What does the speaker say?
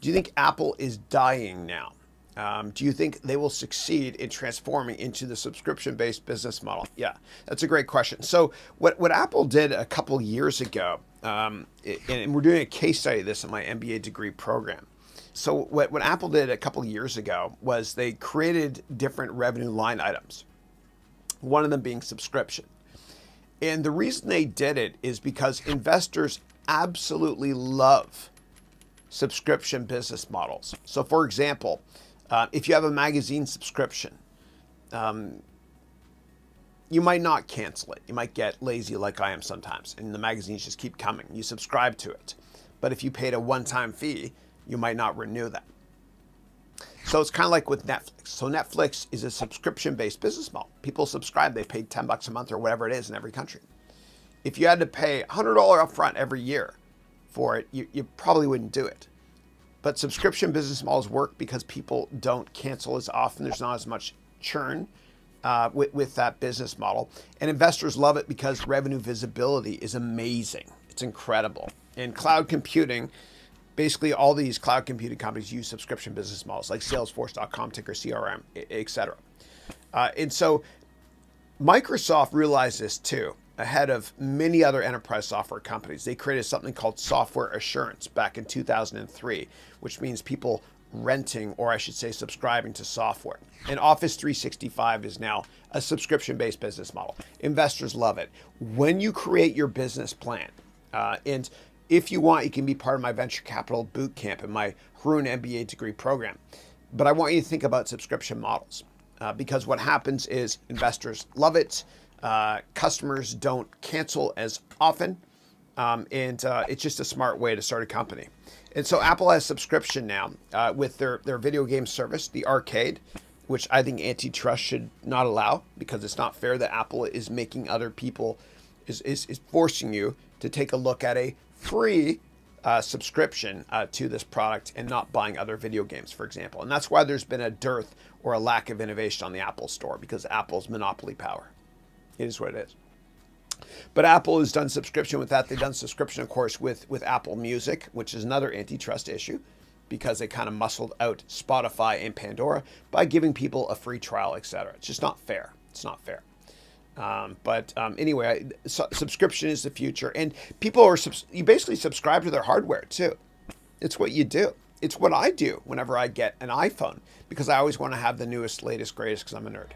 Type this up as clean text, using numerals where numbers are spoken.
Do you think Apple is dying now? Do you think they will succeed in transforming into the subscription-based business model? Yeah, that's a great question. So what Apple did a couple years ago, and we're doing a case study of this in my MBA degree program. So what Apple did a couple years ago was they created different revenue line items, one of them being subscription. And the reason they did it is because investors absolutely love subscription business models. So for example, if you have a magazine subscription, you might not cancel it. You might get lazy like I am sometimes, and the magazines just keep coming. You subscribe to it. But if you paid a one-time fee, you might not renew that. So it's kind of like with Netflix. So Netflix is a subscription-based business model. People subscribe, they pay $10 a month or whatever it is in every country. If you had to pay $100 upfront every year for it, you probably wouldn't do it. But subscription business models work because people don't cancel as often. There's not as much churn with that business model. And investors love it because revenue visibility is amazing. It's incredible. In cloud computing, basically all these cloud computing companies use subscription business models like Salesforce.com, ticker CRM, et cetera. And so Microsoft realized this too, ahead of many other enterprise software companies. They created something called software assurance back in 2003, which means people renting, or I should say subscribing to software. And Office 365 is now a subscription-based business model. Investors love it. When you create your business plan, and if you want, you can be part of my venture capital boot camp in my Haroon MBA degree program. But I want you to think about subscription models because what happens is investors love it. Customers don't cancel as often. And it's just a smart way to start a company. And so Apple has subscription now with their video game service, the Arcade, which I think antitrust should not allow because it's not fair that Apple is making other people, is forcing you to take a look at a free subscription to this product and not buying other video games, for example. And that's why there's been a dearth or a lack of innovation on the Apple Store, because Apple's monopoly power. It is what it is. But Apple has done subscription with that. They've done subscription, of course, with Apple Music, which is another antitrust issue because they kind of muscled out Spotify and Pandora by giving people a free trial, etc. It's just not fair. It's not fair. Anyway, subscription is the future. And people are, you basically subscribe to their hardware too. It's what you do. It's what I do whenever I get an iPhone because I always want to have the newest, latest, greatest because I'm a nerd.